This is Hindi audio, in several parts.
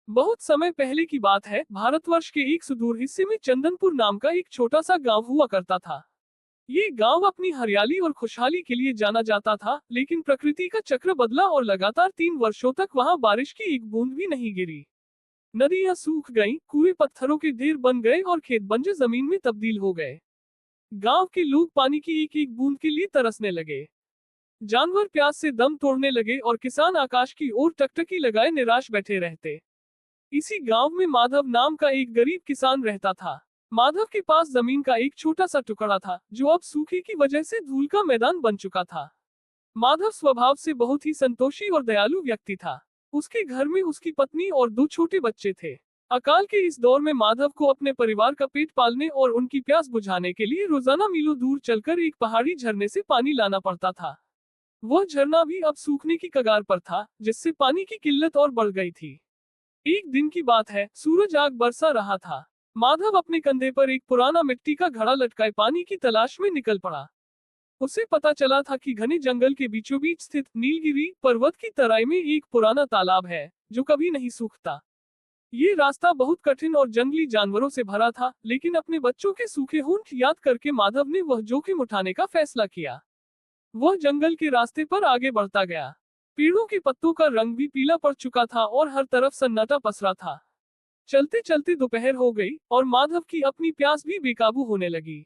बहुत समय पहले की बात है। भारतवर्ष के एक सुदूर हिस्से में चंदनपुर नाम का एक छोटा सा गांव हुआ करता था। ये गांव अपनी हरियाली और खुशहाली के लिए जाना जाता था, लेकिन प्रकृति का चक्र बदला और लगातार 3 वर्षों तक वहां बारिश की एक बूंद भी नहीं गिरी। नदियां सूख गईं, कुएं पत्थरों के ढेर बन गए और खेत बंजर जमीन में तब्दील हो गए। गांव के लोग पानी की एक एक बूंद के लिए तरसने लगे। जानवर प्यास से दम तोड़ने लगे और किसान आकाश की ओर टकटकी लगाए निराश बैठे रहते। इसी गांव में माधव नाम का एक गरीब किसान रहता था। माधव के पास जमीन का एक छोटा सा टुकड़ा था, जो अब सूखे की वजह से धूल का मैदान बन चुका था। माधव स्वभाव से बहुत ही संतोषी और दयालु व्यक्ति था। उसके घर में उसकी पत्नी और 2 छोटे बच्चे थे। अकाल के इस दौर में माधव को अपने परिवार का पेट पालने और उनकी प्यास बुझाने के लिए रोजाना मीलों दूर चलकर एक पहाड़ी झरने से पानी लाना पड़ता था। वह झरना भी अब सूखने की कगार पर था, जिससे पानी की किल्लत और बढ़ गई थी। एक दिन की बात है, सूरज आग बरसा रहा था। माधव अपने कंधे पर एक पुराना मिट्टी का घड़ा लटकाए पानी की तलाश में निकल पड़ा। उसे पता चला था कि घने जंगल के बीचों बीच स्थित नीलगिरी पर्वत की तराई में एक पुराना तालाब है, जो कभी नहीं सूखता। ये रास्ता बहुत कठिन और जंगली जानवरों से भरा था, लेकिन अपने बच्चों के सूखे होंठ याद करके माधव ने वह जोखिम उठाने का फैसला किया। वह जंगल के रास्ते पर आगे बढ़ता गया। पेड़ों के पत्तों का रंग भी पीला पड़ चुका था और हर तरफ सन्नाटा पसरा था। चलते चलते दोपहर हो गई और माधव की अपनी प्यास भी बेकाबू होने लगी।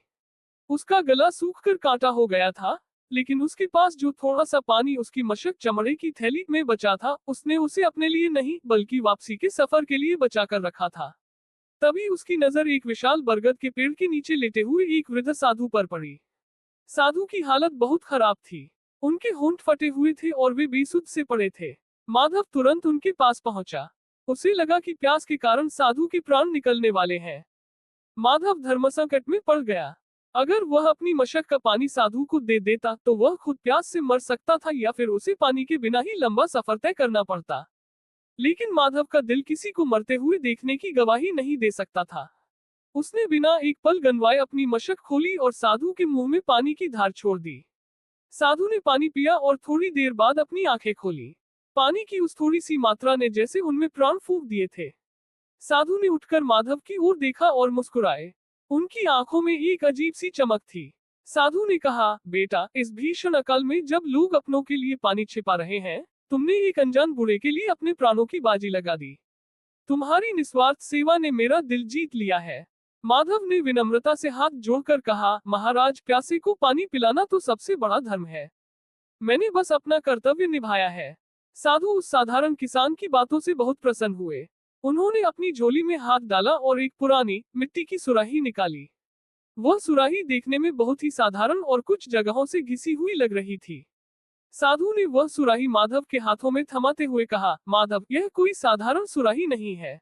उसका गला सूखकर कांटा हो गया था, लेकिन उसके पास जो थोड़ा सा पानी उसकी मशक चमड़े की थैली में बचा था, उसने उसे अपने लिए नहीं बल्कि वापसी के सफर के लिए बचा कर रखा था। तभी उसकी नजर एक विशाल बरगद के पेड़ के नीचे लेटे हुए एक वृद्ध साधु पर पड़ी। साधु की हालत बहुत खराब थी। उनके होंठ फटे हुए थे और वे बेसुध से पड़े थे। माधव तुरंत उनके पास पहुंचा। उसे लगा कि प्यास के कारण साधु के प्राण निकलने वाले हैं। माधव धर्मसंकट में पड़ गया। अगर वह अपनी मशक का पानी साधु को दे देता तो वह खुद प्यास से मर सकता था, या फिर उसे पानी के बिना ही लंबा सफर तय करना पड़ता। लेकिन माधव का दिल किसी को मरते हुए देखने की गवाही नहीं दे सकता था। उसने बिना एक पल गंवाए अपनी मशक खोली और साधु के मुंह में पानी की धार छोड़ दी। साधु ने पानी पिया और थोड़ी देर बाद अपनी आंखें खोली। पानी की उस थोड़ी सी मात्रा ने जैसे उनमें प्राण फूंक दिए थे। साधु ने उठकर माधव की ओर देखा और मुस्कुराए। उनकी आंखों में एक अजीब सी चमक थी। साधु ने कहा, बेटा, इस भीषण अकाल में जब लोग अपनों के लिए पानी छिपा रहे हैं, तुमने एक अनजान बूढ़े के लिए अपने प्राणों की बाजी लगा दी। तुम्हारी निस्वार्थ सेवा ने मेरा दिल जीत लिया है। माधव ने विनम्रता से हाथ जोड़कर कहा, महाराज, प्यासे को पानी पिलाना तो सबसे बड़ा धर्म है। मैंने बस अपना कर्तव्य निभाया है। साधु उस साधारण किसान की बातों से बहुत प्रसन्न हुए। उन्होंने अपनी झोली में हाथ डाला और एक पुरानी मिट्टी की सुराही निकाली। वह सुराही देखने में बहुत ही साधारण और कुछ जगहों से घिसी हुई लग रही थी। साधु ने वह सुराही माधव के हाथों में थमाते हुए कहा, माधव, यह कोई साधारण सुराही नहीं है।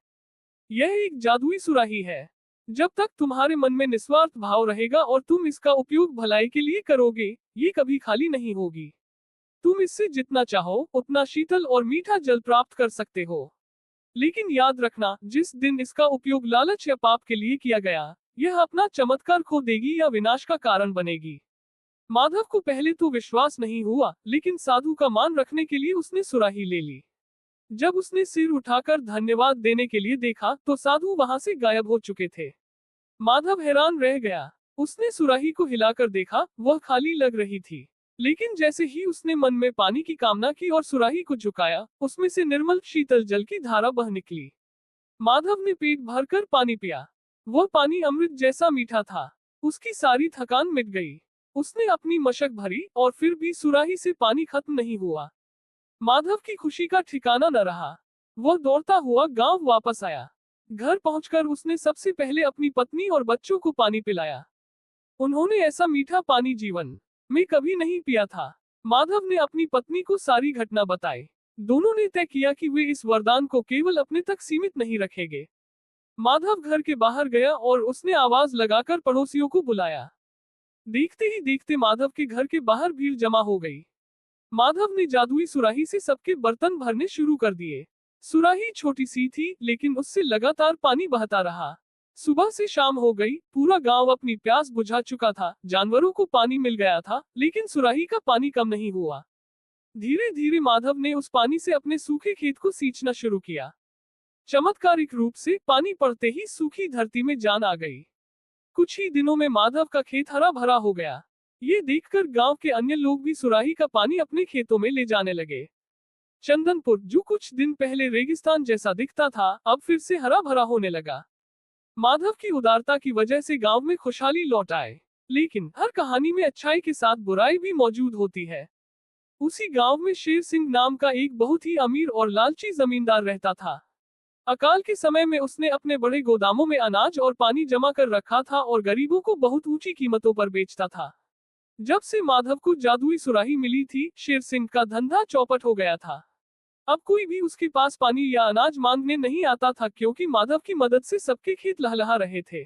यह एक जादुई सुराही है। जब तक तुम्हारे मन में निस्वार्थ भाव रहेगा और तुम इसका उपयोग भलाई के लिए करोगे, ये कभी खाली नहीं होगी। तुम इससे जितना चाहो उतना शीतल और मीठा जल प्राप्त कर सकते हो। लेकिन याद रखना, जिस दिन इसका उपयोग लालच या पाप के लिए किया गया, यह अपना चमत्कार खो देगी या विनाश का कारण बनेगी। माधव को पहले तो विश्वास नहीं हुआ, लेकिन साधु का मान रखने के लिए उसने सुराही ले ली। जब उसने सिर उठाकर धन्यवाद देने के लिए देखा तो साधु वहां से गायब हो चुके थे। माधव हैरान रह गया। उसने सुराही को हिलाकर देखा, वह खाली लग रही थी। लेकिन जैसे ही उसने मन में पानी की कामना की और सुराही को झुकाया, उसमें से निर्मल शीतल जल की धारा बह निकली। माधव ने पेट भरकर पानी पिया। वह पानी अमृत जैसा मीठा था। उसकी सारी थकान मिट गई। उसने अपनी मशक भरी और फिर भी सुराही से पानी खत्म नहीं हुआ। माधव की खुशी का ठिकाना न रहा। वह दौड़ता हुआ गांव वापस आया। घर पहुंचकर उसने सबसे पहले अपनी पत्नी और बच्चों को पानी पिलाया। उन्होंने ऐसा मीठा पानी जीवन में कभी नहीं पिया था। माधव ने अपनी पत्नी को सारी घटना बताई। दोनों ने तय किया कि वे इस वरदान को केवल अपने तक सीमित नहीं रखेंगे। माधव घर के बाहर गया और उसने आवाज लगाकर पड़ोसियों को बुलाया। देखते ही देखते माधव के घर के बाहर भीड़ जमा हो गई। माधव ने जादुई सुराही से सबके बर्तन भरने शुरू कर दिए। सुराही छोटी सी थी, लेकिन उससे लगातार पानी बहता रहा। सुबह से शाम हो गई, पूरा गांव अपनी प्यास बुझा चुका था। जानवरों को पानी मिल गया था, लेकिन सुराही का पानी कम नहीं हुआ। धीरे धीरे माधव ने उस पानी से अपने सूखे खेत को सींचना शुरू किया। चमत्कारिक रूप से पानी पड़ते ही सूखी धरती में जान आ गई। कुछ ही दिनों में माधव का खेत हरा भरा हो गया। ये देखकर गांव के अन्य लोग भी सुराही का पानी अपने खेतों में ले जाने लगे। चंदनपुर, जो कुछ दिन पहले रेगिस्तान जैसा दिखता था, अब फिर से हरा भरा होने लगा। माधव की उदारता की वजह से गांव में खुशहाली लौट आए। लेकिन हर कहानी में अच्छाई के साथ बुराई भी मौजूद होती है। उसी गांव में शेर सिंह नाम का एक बहुत ही अमीर और लालची जमींदार रहता था। अकाल के समय में उसने अपने बड़े गोदामों में अनाज और पानी जमा कर रखा था और गरीबों को बहुत ऊंची कीमतों पर बेचता था। जब से माधव को जादुई सुराही मिली थी, शेर सिंह का धंधा चौपट हो गया था। अब कोई भी उसके पास पानी या अनाज मांगने नहीं आता था, क्योंकि माधव की मदद से सबके खेत लहलहा रहे थे।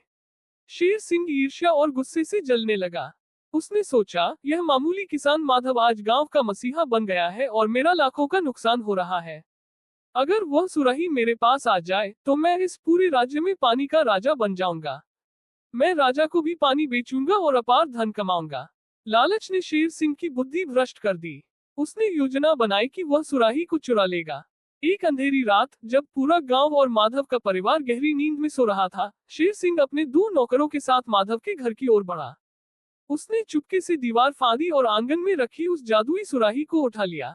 शेर सिंह ईर्ष्या और गुस्से से जलने लगा। उसने सोचा, यह मामूली किसान माधव आज गांव का मसीहा बन गया है और मेरा लाखों का नुकसान हो रहा है। अगर वह सुराही मेरे पास आ जाए तो मैं इस पूरे राज्य में पानी का राजा बन जाऊंगा। मैं राजा को भी पानी बेचूंगा और अपार धन कमाऊंगा। लालच ने शेर सिंह की बुद्धि भ्रष्ट कर दी। उसने योजना बनाई कि वह सुराही को चुरा लेगा। एक अंधेरी रात, जब पूरा गांव और माधव का परिवार गहरी नींद में सो रहा था, शेर सिंह अपने 2 नौकरों के साथ माधव के घर की ओर बढ़ा। उसने चुपके से दीवार फांदी और आंगन में रखी उस जादुई सुराही को उठा लिया।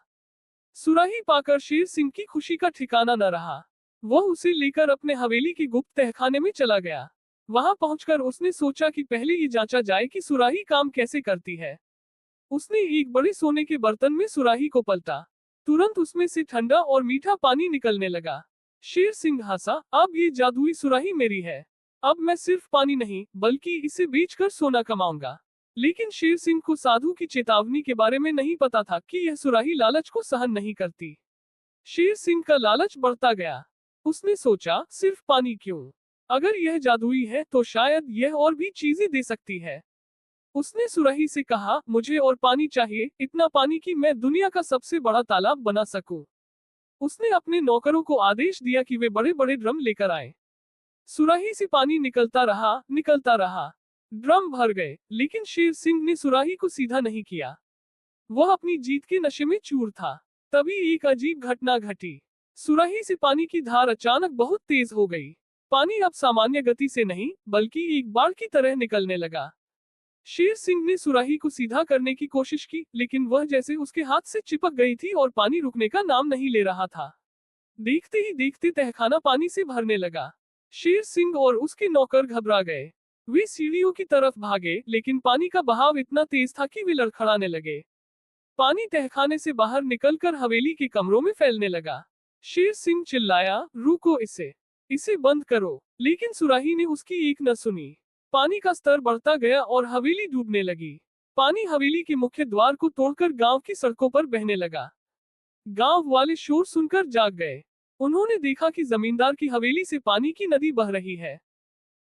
सुराही पाकर शेर सिंह की खुशी का ठिकाना न रहा। वह उसे लेकर अपने हवेली के गुप्त तहखाने में चला गया। वहां पहुंचकर उसने सोचा कि पहले ये जांचा जाए कि सुराही काम कैसे करती है। उसने एक बड़े सोने के बर्तन में सुराही को पलटा। तुरंत उसमें से ठंडा और मीठा पानी निकलने लगा। शेर सिंह हंसा, अब ये जादुई सुराही मेरी है। अब मैं सिर्फ पानी नहीं, बल्कि इसे बेचकर सोना कमाऊंगा। लेकिन शेर सिंह को साधु की चेतावनी के बारे में नहीं पता था कि यह सुराही लालच को सहन नहीं करती। शेर सिंह का लालच बढ़ता गया। उसने सोचा, सिर्फ पानी क्यों? अगर यह जादुई है तो शायद यह और भी चीजें दे सकती है। उसने सुराही से कहा, मुझे और पानी चाहिए, इतना पानी कि मैं दुनिया का सबसे बड़ा तालाब बना सकूं। उसने अपने नौकरों को आदेश दिया कि वे बड़े बड़े ड्रम लेकर आए। सुराही से पानी निकलता रहा, निकलता रहा। ड्रम भर गए, लेकिन शेर सिंह ने सुराही को सीधा नहीं किया। वह अपनी जीत के नशे में चूर था। तभी एक अजीब घटना घटी। सुराही से पानी की धार अचानक बहुत तेज हो गई। पानी अब सामान्य गति से नहीं, बल्कि एक बाढ़ की तरह निकलने लगा। शेर सिंह ने सुराही को सीधा करने की कोशिश की, लेकिन वह जैसे उसके हाथ से चिपक गई थी और पानी रुकने का नाम नहीं ले रहा था। देखते ही देखते तहखाना पानी से भरने लगा। शेर सिंह और उसके नौकर घबरा गए। वे सीढ़ियों की तरफ भागे, लेकिन पानी का बहाव इतना तेज था कि वे लड़खड़ाने लगे। पानी तहखाने से बाहर निकलकर हवेली के कमरों में फैलने लगा। शेर सिंह चिल्लाया, रुको, इसे बंद करो। लेकिन सुराही ने उसकी एक न सुनी। पानी का स्तर बढ़ता गया और हवेली डूबने लगी। पानी हवेली के मुख्य द्वार को तोड़कर गांव की सड़कों पर बहने लगा। गांव वाले शोर सुनकर जाग गए। उन्होंने देखा कि जमींदार की हवेली से पानी की नदी बह रही है।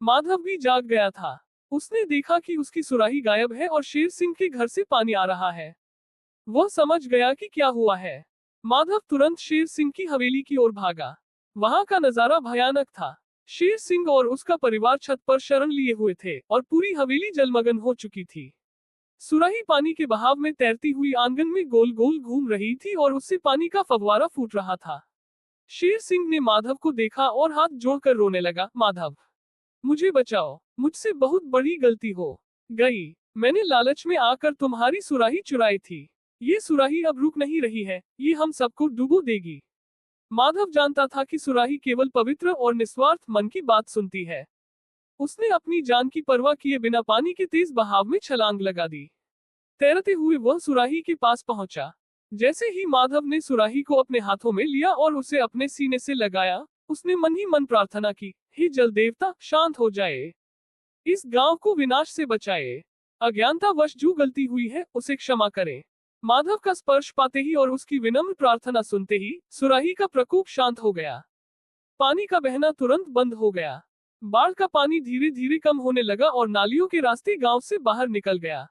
माधव भी जाग गया था। उसने देखा कि उसकी सुराही गायब है और शेर सिंह के घर से पानी आ रहा है। वह समझ गया कि क्या हुआ है। माधव तुरंत शेर सिंह की हवेली की ओर भागा। वहां का नजारा भयानक था। शेर सिंह और उसका परिवार छत पर शरण लिए हुए थे और पूरी हवेली जलमग्न हो चुकी थी। सुराही पानी के बहाव में तैरती हुई आंगन में गोल गोल घूम रही थी और उससे पानी का फव्वारा फूट रहा था। शेर सिंह ने माधव को देखा और हाथ जोड़कर रोने लगा, माधव, मुझे बचाओ, मुझसे बहुत बड़ी गलती हो गई। मैंने लालच में आकर तुम्हारी सुराही चुराई थी। ये सुराही अब रुक नहीं रही है, ये हम सबको डुबो देगी। माधव जानता था कि सुराही केवल पवित्र और निस्वार्थ मन की बात सुनती है। उसने अपनी जान की परवाह किए बिना पानी के तेज बहाव में छलांग लगा दी। तैरते हुए वह सुराही के पास पहुंचा। जैसे ही माधव ने सुराही को अपने हाथों में लिया और उसे अपने सीने से लगाया, उसने मन ही मन प्रार्थना की, हे जल देवता, शांत हो जाए, इस गांव को विनाश से बचाए। अज्ञानतावश जो गलती हुई है उसे क्षमा करें। माधव का स्पर्श पाते ही और उसकी विनम्र प्रार्थना सुनते ही सुराही का प्रकोप शांत हो गया। पानी का बहना तुरंत बंद हो गया। बाढ़ का पानी धीरे धीरे कम होने लगा और नालियों के रास्ते गांव से बाहर निकल गया।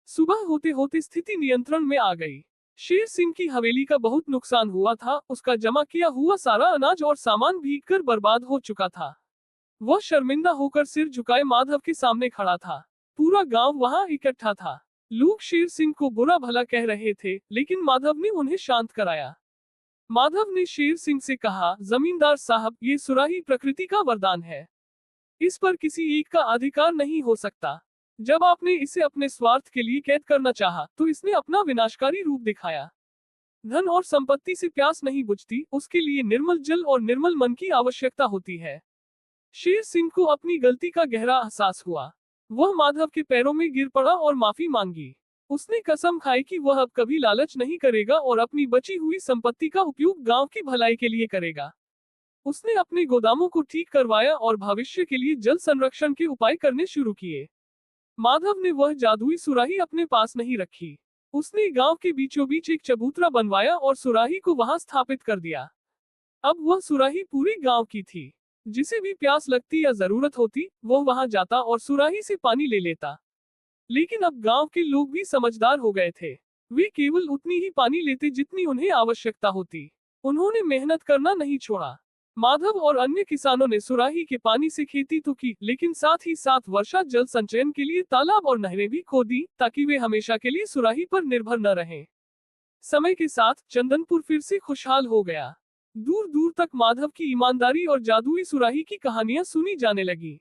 सुबह होते होते स्थिति नियंत्रण में आ गई। शेर सिंह की हवेली का बहुत नुकसान हुआ था। उसका जमा किया हुआ सारा अनाज और सामान भीगकर बर्बाद हो चुका था। वह शर्मिंदा होकर सिर झुकाए माधव के सामने खड़ा था। पूरा गांव वहां इकट्ठा था। लोग शेर सिंह को बुरा भला कह रहे थे, लेकिन माधव ने उन्हें शांत कराया। माधव ने शेर सिंह से कहा, जमींदार साहब, ये सुराही प्रकृति का वरदान है। इस पर किसी एक का अधिकार नहीं हो सकता। जब आपने इसे अपने स्वार्थ के लिए कैद करना चाहा, तो इसने अपना विनाशकारी रूप दिखाया। धन और संपत्ति से प्यास नहीं बुझती, उसके लिए निर्मल जल और निर्मल मन की आवश्यकता होती है। शेर सिंह को अपनी गलती का गहरा एहसास हुआ। वह माधव के पैरों में गिर पड़ा और माफी मांगी। उसने कसम खाई कि वह अब कभी लालच नहीं करेगा और अपनी बची हुई संपत्ति का उपयोग गांव की भलाई के लिए करेगा। उसने अपने गोदामों को ठीक करवाया और भविष्य के लिए जल संरक्षण के उपाय करने शुरू किए। माधव ने वह जादुई सुराही अपने पास नहीं रखी। उसने गांव के बीचों बीच एक चबूतरा बनवाया और सुराही को वहां स्थापित कर दिया। अब वह सुराही पूरे गांव की थी। जिसे भी प्यास लगती या जरूरत होती, वह वहां जाता और सुराही से पानी ले लेता। लेकिन अब गांव के लोग भी समझदार हो गए थे। वे केवल उतनी ही पानी लेते जितनी उन्हें आवश्यकता होती। उन्होंने मेहनत करना नहीं छोड़ा। माधव और अन्य किसानों ने सुराही के पानी से खेती तो की, लेकिन साथ ही साथ वर्षा जल संचयन के लिए तालाब और नहरें भी खोदी, ताकि वे हमेशा के लिए सुराही पर निर्भर न रहें। समय के साथ चंदनपुर फिर से खुशहाल हो गया। दूर दूर तक माधव की ईमानदारी और जादुई सुराही की कहानियां सुनी जाने लगी।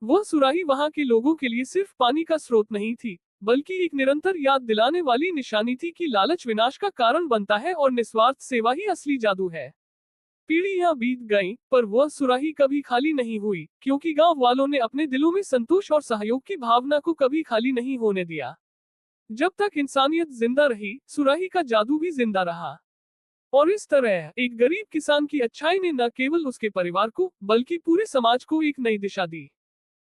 वह सुराही वहां के लोगों के लिए सिर्फ पानी का स्रोत नहीं थी, बल्कि एक निरंतर याद दिलाने वाली निशानी थी कि लालच विनाश का कारण बनता है और निस्वार्थ सेवा ही असली जादू है। पीढ़ियां बीत गईं, पर वह सुराही कभी खाली नहीं हुई, क्योंकि गांव वालों ने अपने दिलों में संतोष और सहयोग की भावना को कभी खाली नहीं होने दिया। जब तक इंसानियत जिंदा रही, सुराही का जादू भी जिंदा रहा। और इस तरह एक गरीब किसान की अच्छाई ने न केवल उसके परिवार को, बल्कि पूरे समाज को एक नई दिशा दी।